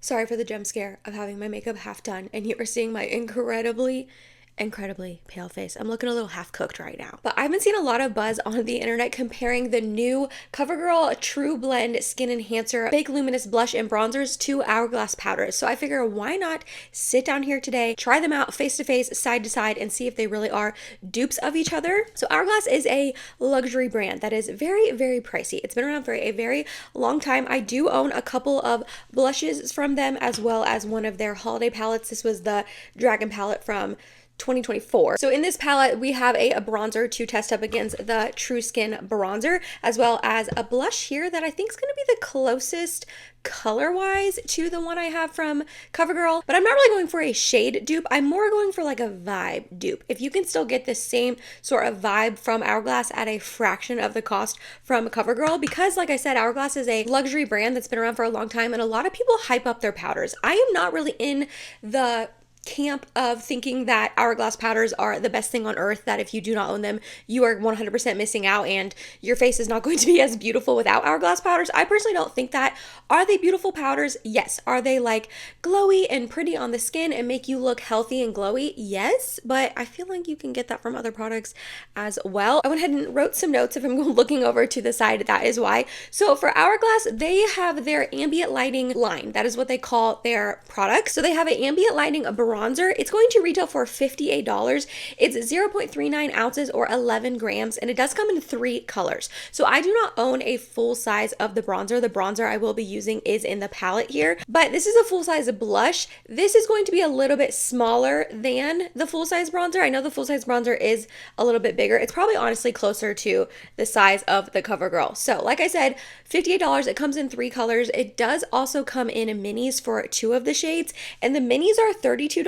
Sorry for the jump scare of having my makeup half done and you are seeing my incredibly pale face. I'm looking a little half cooked right now. But I've been seeing a lot of buzz on the internet comparing the new CoverGirl TruBlend Skin Enhancer Big Luminous Blush and Bronzers to Hourglass powders. So I figure why not sit down here today, try them out face to face, side to side, and see if they really are dupes of each other. So Hourglass is a luxury brand that is very, very pricey. It's been around for a very long time. I do own a couple of blushes from them as well as one of their holiday palettes. This was the Dragon palette from 2024. So in this palette, we have a bronzer to test up against the True Skin bronzer, as well as a blush here that I think is going to be the closest color-wise to the one I have from CoverGirl. But I'm not really going for a shade dupe. I'm more going for like a vibe dupe. If you can still get the same sort of vibe from Hourglass at a fraction of the cost from CoverGirl, because like I said, Hourglass is a luxury brand that's been around for a long time, and a lot of people hype up their powders. I am not really in the camp of thinking that Hourglass powders are the best thing on earth, that if you do not own them, you are 100% missing out and your face is not going to be as beautiful without Hourglass powders. I personally don't think that. Are they beautiful powders? Yes. Are they like glowy and pretty on the skin and make you look healthy and glowy? Yes, but I feel like you can get that from other products as well. I went ahead and wrote some notes. If I'm looking over to the side, that is why. So for Hourglass, they have their ambient lighting line. That is what they call their products. So they have an ambient lighting bronzer. It's going to retail for $58. It's 0.39 ounces or 11 grams, and it does come in 3 colors. So I do not own a full size of the bronzer. The bronzer I will be using is in the palette here, but this is a full size blush. This is going to be a little bit smaller than the full size bronzer. I know the full size bronzer is a little bit bigger. It's probably honestly closer to the size of the CoverGirl. So like I said, $58. It comes in 3 colors. It does also come in minis for 2 of the shades, and the minis are $32.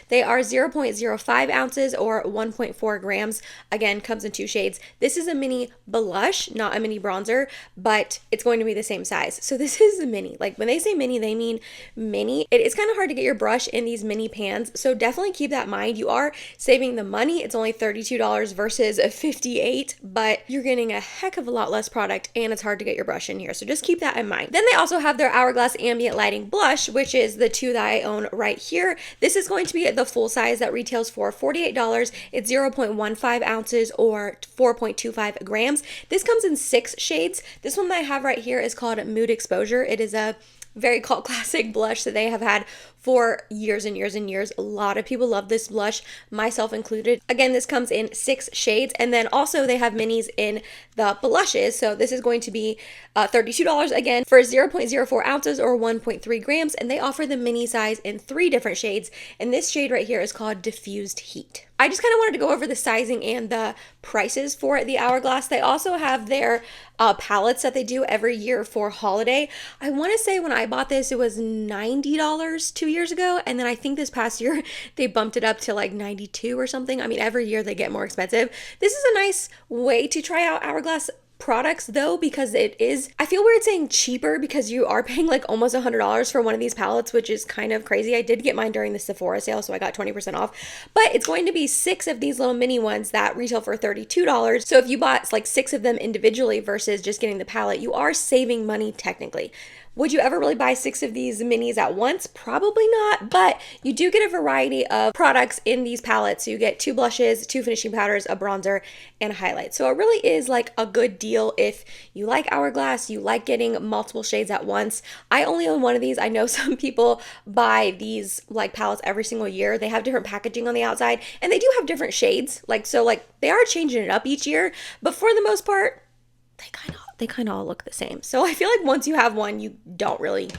They are 0.05 ounces or 1.4 grams. Again, comes in 2 shades. This is a mini blush, not a mini bronzer, but it's going to be the same size. So this is a mini. Like when they say mini, they mean mini. It is kind of hard to get your brush in these mini pans, so definitely keep that in mind. You are saving the money. It's only $32 versus $58, but you're getting a heck of a lot less product, and it's hard to get your brush in here. So just keep that in mind. Then they also have their Hourglass Ambient Lighting Blush, which is the 2 that I own right here. This is going to be the full size that retails for $48. It's 0.15 ounces or 4.25 grams. This comes in 6 shades. This one that I have right here is called Mood Exposure. It is a very cult classic blush that they have had for years and years and years. A lot of people love this blush, myself included. Again, this comes in 6 shades, and then also they have minis in the blushes. So this is going to be $32 again for 0.04 ounces or 1.3 grams, and they offer the mini size in 3 different shades, and this shade right here is called Diffused Heat. I just kind of wanted to go over the sizing and the prices for the Hourglass. They also have their palettes that they do every year for holiday. I want to say when I bought this, it was $90 2 years ago, and then I think this past year they bumped it up to like 92 or something. I mean, every year they get more expensive. This is a nice way to try out Hourglass products though, because it is, I feel weird saying cheaper because you are paying like almost $100 for one of these palettes, which is kind of crazy. I did get mine during the Sephora sale, so I got 20% off, but it's going to be 6 of these little mini ones that retail for $32. So if you bought like 6 of them individually versus just getting the palette, you are saving money technically. Would you ever really buy 6 of these minis at once? Probably not, but you do get a variety of products in these palettes. So you get 2 blushes, 2 finishing powders, a bronzer, and a highlight. So it really is like a good deal if you like Hourglass, you like getting multiple shades at once. I only own one of these. I know some people buy these like palettes every single year. They have different packaging on the outside, and they do have different shades. So they are changing it up each year, but for the most part, they kind of all look the same. So I feel like once you have one, you don't really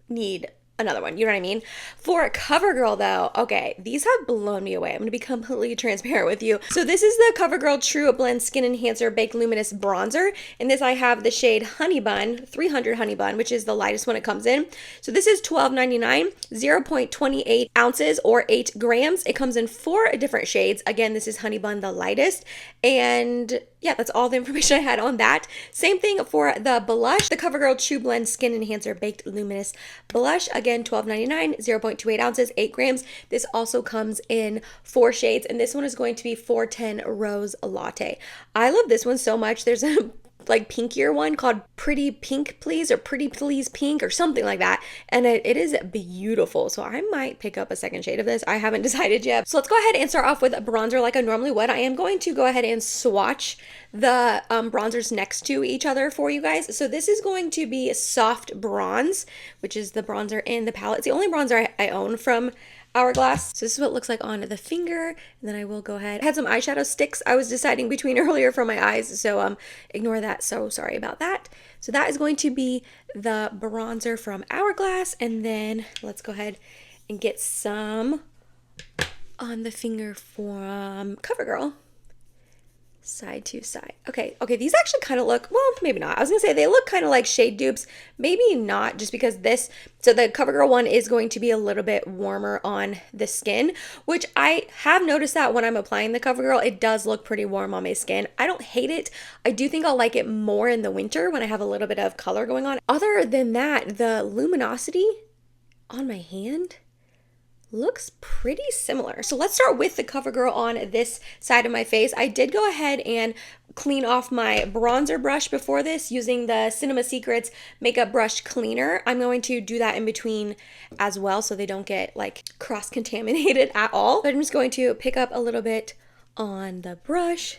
need another one. You know what I mean? For CoverGirl though, okay, these have blown me away. I'm gonna be completely transparent with you. So this is the CoverGirl TruBlend Skin Enhancer Baked Luminous Bronzer. In this I have the shade Honey Bun, 300 Honey Bun, which is the lightest one it comes in. So this is $12.99, 0.28 ounces or 8 grams. It comes in 4 different shades. Again, this is Honey Bun, the lightest. And yeah, that's all the information I had on that. Same thing for the blush, the CoverGirl TruBlend Skin Enhancer Baked Luminous Blush. Again, $12.99, 0.28 ounces, 8 grams. This also comes in 4 shades, and this one is going to be 410 Rose Latte. I love this one so much. There's a like pinkier one called Pretty Pink Please or Pretty Please Pink or something like that. And it is beautiful. So I might pick up a second shade of this. I haven't decided yet. So let's go ahead and start off with a bronzer like I normally would. I am going to go ahead and swatch the bronzers next to each other for you guys. So this is going to be Soft Bronze, which is the bronzer in the palette. It's the only bronzer I own from Hourglass. So this is what it looks like on the finger, and then I will go ahead. I had some eyeshadow sticks I was deciding between earlier for my eyes, so ignore that. So sorry about that. So that is going to be the bronzer from Hourglass, and then let's go ahead and get some on the finger from Covergirl. Side to side. Okay, these actually kind of look, well, maybe not. I was gonna say they look kind of like shade dupes. Maybe not, just because so the Covergirl one is going to be a little bit warmer on the skin, which I have noticed that when I'm applying the Covergirl, it does look pretty warm on my skin. I don't hate it. I do think I'll like it more in the winter when I have a little bit of color going on. Other than that, the luminosity on my hand looks pretty similar. So let's start with the Covergirl on this side of my face. I did go ahead and clean off my bronzer brush before this using the Cinema Secrets makeup brush cleaner. I'm going to do that in between as well so they don't get like cross-contaminated at all. But I'm just going to pick up a little bit on the brush,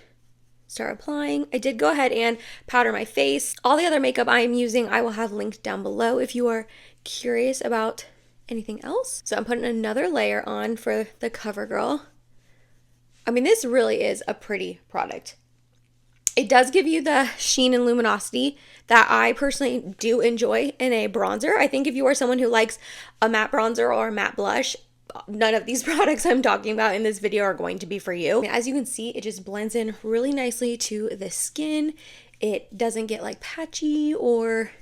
start applying. I did go ahead and powder my face. All the other makeup I am using I will have linked down below if you are curious about anything else. So I'm putting another layer on for the Covergirl. I mean, this really is a pretty product. It does give you the sheen and luminosity that I personally do enjoy in a bronzer. I think if you are someone who likes a matte bronzer or a matte blush, none of these products I'm talking about in this video are going to be for you. As you can see, it just blends in really nicely to the skin. It doesn't get like patchy or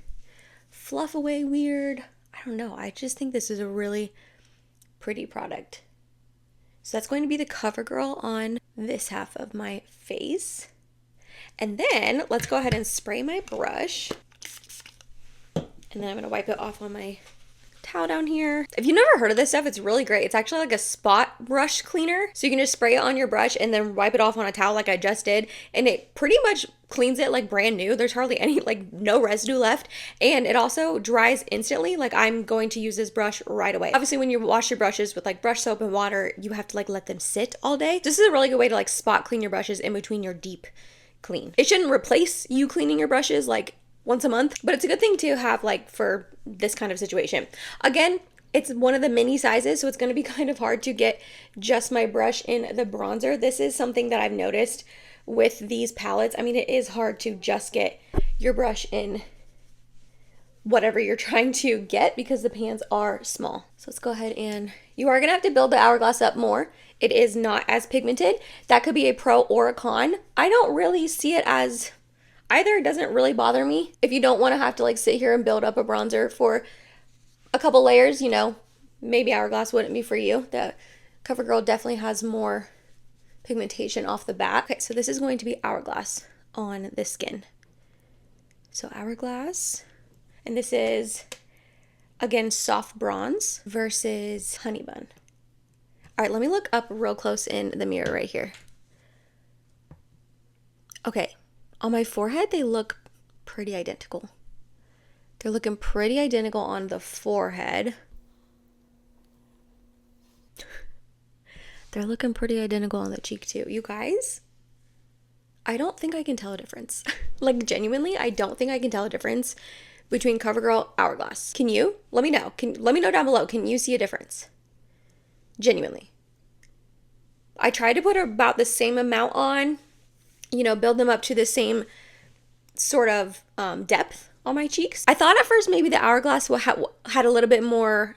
fluff away weird. I don't know. I just think this is a really pretty product. So that's going to be the Covergirl on this half of my face. And then let's go ahead and spray my brush. And then I'm going to wipe it off on my towel down here. If you've never heard of this stuff, it's really great. It's actually like a spot brush cleaner. So you can just spray it on your brush and then wipe it off on a towel like I just did. And it pretty much cleans it like brand new. There's hardly any, like no residue left. And it also dries instantly. Like I'm going to use this brush right away. Obviously when you wash your brushes with like brush soap and water, you have to like let them sit all day. This is a really good way to like spot clean your brushes in between your deep clean. It shouldn't replace you cleaning your brushes like once a month, but it's a good thing to have like for this kind of situation. Again, it's one of the mini sizes, so it's going to be kind of hard to get just my brush in the bronzer. This is something that I've noticed with these palettes. I mean, it is hard to just get your brush in whatever you're trying to get because the pans are small. So let's go ahead and you are going to have to build the Hourglass up more. It is not as pigmented. That could be a pro or a con. I don't really see it as either. It doesn't really bother me. If you don't want to have to like sit here and build up a bronzer for a couple layers, you know, maybe Hourglass wouldn't be for you. The Covergirl definitely has more pigmentation off the bat. Okay, so this is going to be Hourglass on the skin. So Hourglass, and this is, again, Soft Bronze versus Honey Bun. All right, let me look up real close in the mirror right here. Okay, on my forehead, they look pretty identical. They're looking pretty identical on the forehead. They're looking pretty identical on the cheek too. You guys, I don't think I can tell a difference. Like genuinely, I don't think I can tell a difference between Covergirl, Hourglass. Can you? Let me know. Let me know down below. Can you see a difference? Genuinely. I tried to put about the same amount on, you know, build them up to the same sort of depth on my cheeks. I thought at first maybe the Hourglass had a little bit more,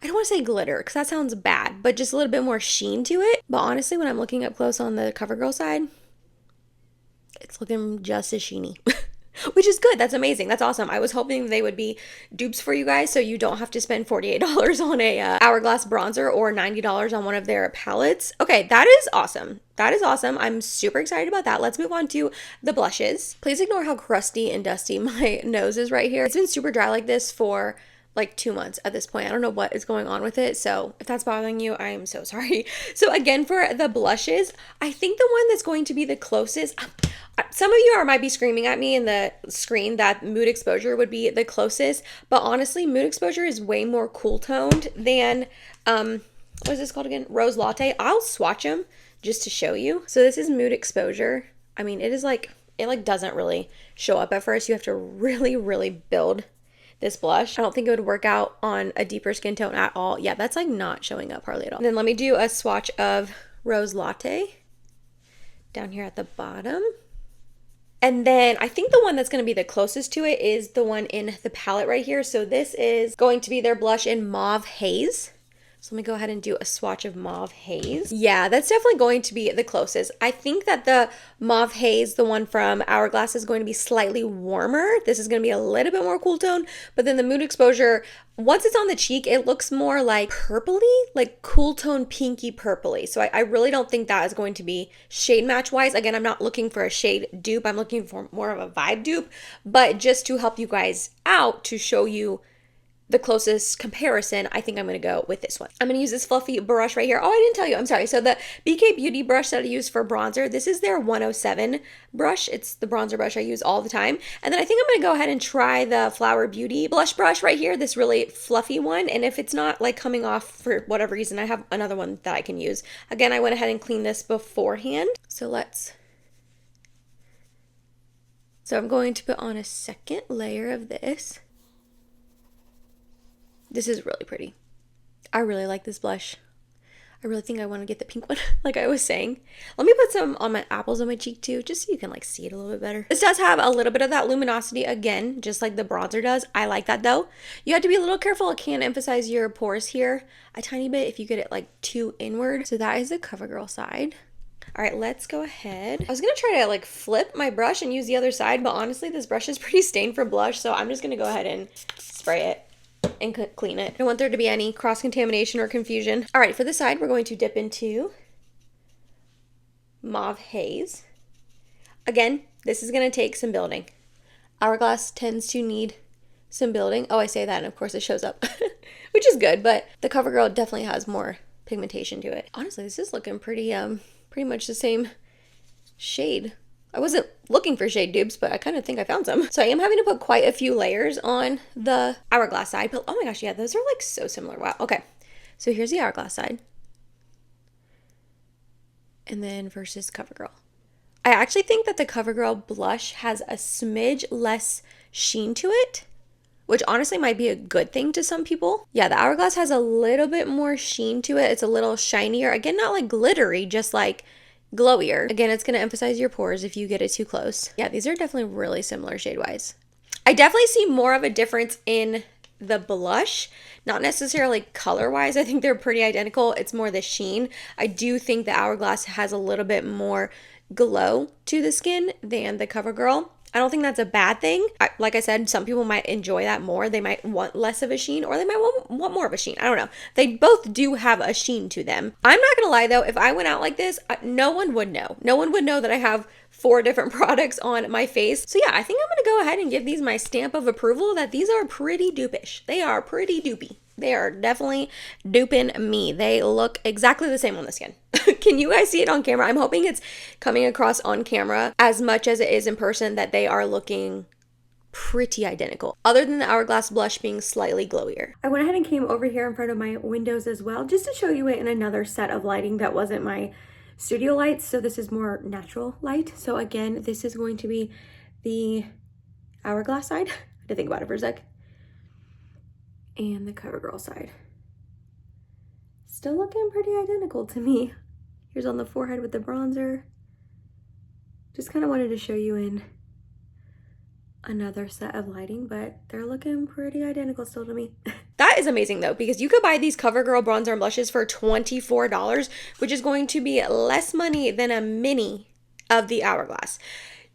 I don't want to say glitter because that sounds bad, but just a little bit more sheen to it. But honestly, when I'm looking up close on the Covergirl side, it's looking just as sheeny. Which is good. That's amazing. That's awesome. I was hoping they would be dupes for you guys so you don't have to spend $48 on a Hourglass bronzer or $90 on one of their palettes. Okay, that is awesome. That is awesome. I'm super excited about that. Let's move on to the blushes. Please ignore how crusty and dusty my nose is right here. It's been super dry like this for like 2 months at this point. I don't know what is going on with it. So if that's bothering you, I am so sorry. So again, for the blushes, I think the one that's going to be the closest, Some of you might be screaming at me in the screen that Mood Exposure would be the closest, but honestly, Mood Exposure is way more cool toned than, what is this called again? Rose Latte. I'll swatch them just to show you. So this is Mood Exposure. I mean, it is like, it like doesn't really show up at first. You have to really, really build this blush. I don't think it would work out on a deeper skin tone at all. Yeah, that's like not showing up hardly at all. And then let me do a swatch of Rose Latte down here at the bottom. And then I think the one that's going to be the closest to it is the one in the palette right here. So this is going to be their blush in Mauve Haze. So let me go ahead and do a swatch of Mauve Haze. Yeah, that's definitely going to be the closest. I think that the Mauve Haze, the one from Hourglass, is going to be slightly warmer. This is going to be a little bit more cool tone. But then the Mood Exposure, once it's on the cheek, it looks more like purpley, like cool tone pinky purpley. So I really don't think that is going to be shade match wise. Again, I'm not looking for a shade dupe. I'm looking for more of a vibe dupe. But just to help you guys out, to show you the closest comparison, I think I'm going to go with this one. I'm going to use this fluffy brush right here. Oh, I didn't tell you. I'm sorry. So the BK Beauty brush that I use for bronzer, this is their 107 brush. It's the bronzer brush I use all the time. And then I think I'm going to go ahead and try the Flower Beauty blush brush right here, this really fluffy one. And if it's not like coming off for whatever reason, I have another one that I can use. Again, I went ahead and cleaned this beforehand. So I'm going to put on a second layer of this. This is really pretty. I really like this blush. I really think I want to get the pink one, like I was saying. Let me put some on my apples on my cheek too, just so you can like see it a little bit better. This does have a little bit of that luminosity again, just like the bronzer does. I like that though. You have to be a little careful. It can emphasize your pores here a tiny bit if you get it like too inward. So that is the CoverGirl side. All right, let's go ahead. I was gonna try to like flip my brush and use the other side, but honestly, this brush is pretty stained for blush, so I'm just gonna go ahead and spray it and clean it. I don't want there to be any cross-contamination or confusion. All right, for this side, we're going to dip into Mauve Haze. Again, this is going to take some building. Hourglass tends to need some building. Oh, I say that, and of course it shows up, which is good, but the CoverGirl definitely has more pigmentation to it. Honestly, this is looking pretty much the same shade. I wasn't looking for shade dupes, but I kind of think I found some. So I am having to put quite a few layers on the Hourglass side, but oh my gosh, yeah, those are like so similar. Wow. Okay. So here's the Hourglass side. And then versus CoverGirl. I actually think that the CoverGirl blush has a smidge less sheen to it, which honestly might be a good thing to some people. Yeah, the Hourglass has a little bit more sheen to it. It's a little shinier. Again, not like glittery, just like glowier. Again, it's going to emphasize your pores if you get it too close. Yeah, these are definitely really similar shade-wise. I definitely see more of a difference in the blush, not necessarily color-wise. I think they're pretty identical. It's more the sheen. I do think the Hourglass has a little bit more glow to the skin than the CoverGirl. I don't think that's a bad thing. Like I said, some people might enjoy that more. They might want less of a sheen, or they might want more of a sheen. I don't know. They both do have a sheen to them. I'm not gonna lie though, if I went out like this, no one would know. No one would know that I have 4 different products on my face. So yeah, I think I'm gonna go ahead and give these my stamp of approval that these are pretty dupe-ish. They are pretty dupey. They are definitely duping me. They look exactly the same on the skin. Can you guys see it on camera? I'm hoping it's coming across on camera as much as it is in person, that they are looking pretty identical, other than the Hourglass blush being slightly glowier. I went ahead and came over here in front of my windows as well, just to show you it in another set of lighting that wasn't my studio lights. So this is more natural light. So again, this is going to be the Hourglass side. I had to think about it for a sec. And the CoverGirl side. Still looking pretty identical to me. Here's on the forehead with the bronzer. Just kind of wanted to show you in another set of lighting, but they're looking pretty identical still to me. That is amazing though, because you could buy these CoverGirl bronzer and blushes for $24, which is going to be less money than a mini of the Hourglass.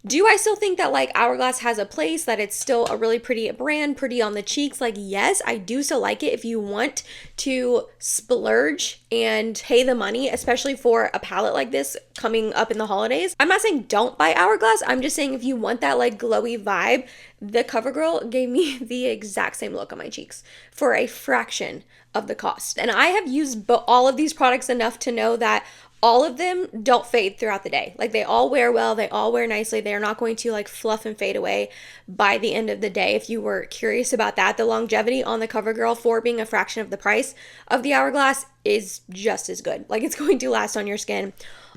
Do I still think that like Hourglass has a place, that it's still a really pretty brand, pretty on the cheeks? Like, yes, I do still like it if you want to splurge and pay the money, especially for a palette like this coming up in the holidays. I'm not saying don't buy Hourglass. I'm just saying if you want that like glowy vibe, the CoverGirl gave me the exact same look on my cheeks for a fraction of the cost. And I have used all of these products enough to know that all of them don't fade throughout the day. Like, they all wear well, they all wear nicely. They're not going to like fluff and fade away by the end of the day. If you were curious about that, the longevity on the CoverGirl, for being a fraction of the price of the Hourglass, is just as good. Like, it's going to last on your skin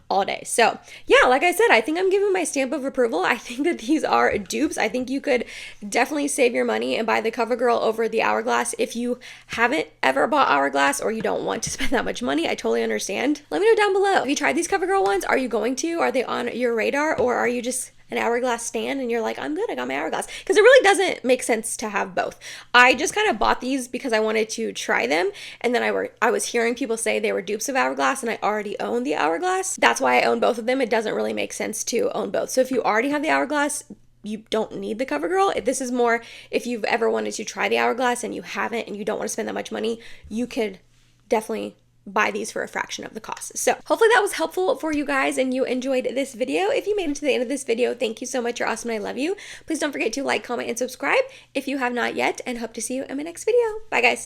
all day. So yeah, like I said, I think I'm giving my stamp of approval. I think that these are dupes. I think you could definitely save your money and buy the CoverGirl over the Hourglass. If you haven't ever bought Hourglass, or you don't want to spend that much money, I totally understand. Let me know down below. Have you tried these CoverGirl ones? Are you going to? Are they on your radar? Or are you just an Hourglass stan and you're like, I'm good, I got my Hourglass? Because it really doesn't make sense to have both. I just kind of bought these because I wanted to try them, and then I was hearing people say they were dupes of Hourglass, and I already own the Hourglass. That's why I own both of them. It doesn't really make sense to own both. So if you already have the Hourglass, you don't need the CoverGirl. If this is more, if you've ever wanted to try the Hourglass and you haven't and you don't want to spend that much money, you could definitely buy these for a fraction of the cost. So hopefully that was helpful for you guys and you enjoyed this video. If you made it to the end of this video, thank you so much. You're awesome and I love you. Please don't forget to like, comment, and subscribe if you have not yet, and hope to see you in my next video. Bye guys.